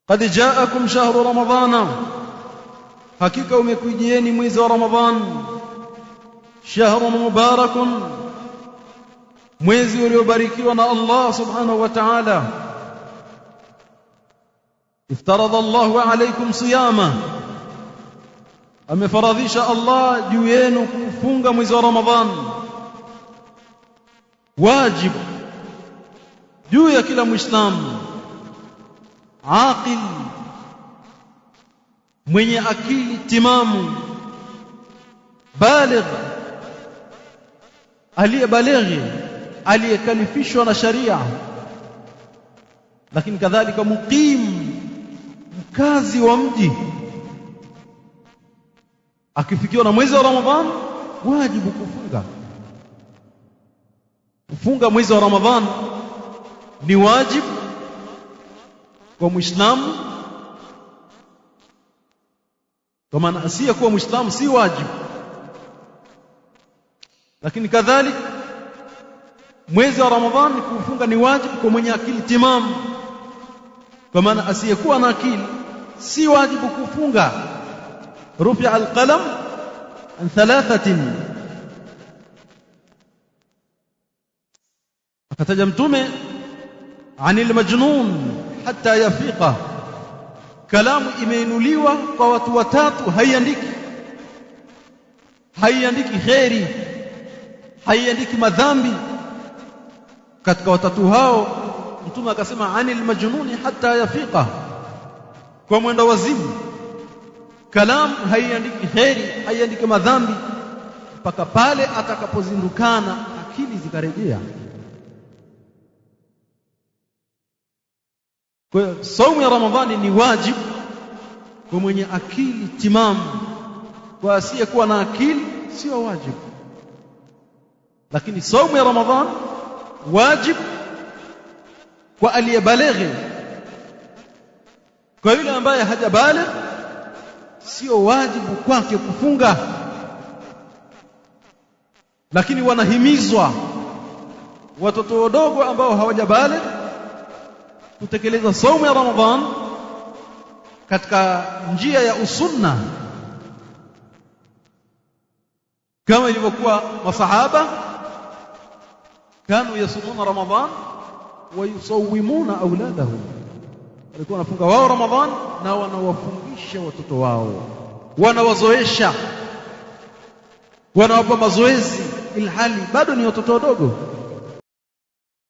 qad ja'akum shahru ramadhana, hakika umekujieni mwezi wa Ramadhan, shahrun mubarakun, mwezi uliobarikiwa na Allah subhanahu wa ta'ala. Iftaradha Allahu alaykum siyama, amefaradhisha Allah juu yenu kufunga mwezi wa Ramadhan. Wajib juu ya kila muislamu aqil, mwenye akili timamu, baligh, aliyebalighi, aliyekalifishwa na sharia, lakini kadhalika muqim, mkazi wa mji, akifikiwa na mwezi wa Ramadhan wajibu kufunga mwezi wa Ramadhan ni wajibu kwa muislamu, kwa maana asiyekuwa muislamu si wajibu. Lakini kadhalika mwezi wa Ramadhan kufunga ni wajibu kwa mwenye akili timamu, kwa maana asiyekuwa na akili si wajibu kufunga. Rufi'a al-qalam an thalathatin, akataja Mtume anil majnun hatta yafiqa, kalamu imeinuliwa kwa watu watatu, haiandiki kheri, haiandiki madhambi. Katika watatu hao Mtume akasema anil majnuni hatta yafiqa, kwa mwenda wazimu kalamu haiandiki kheri, haiandiki madhambi mpaka pale atakapozindukana akili zikarejea. Kwa hiyo saumu ya Ramadhani ni wajibu kwa mwenye akili timamu, kwa asiyekuwa na akili sio wajibu. Lakini saumu ya Ramadhani wajibu kwa aliyebalighi. Kwa yule ambaye hajabalighi sio wajibu kwake kufunga, lakini wanahimizwa watoto wadogo ambao hawajabalighi kutekeleza saumu ya Ramadhan katika njia ya usunna, kama ilivyokuwa masahaba kanu yasumuna Ramadhan wa yusawwimuna auladahum, walikuwa wanafunga wao Ramadhan na wanawafungisha watoto wao, wanawazoesha, wanawapa mazoezi ilhali bado ni watoto wadogo.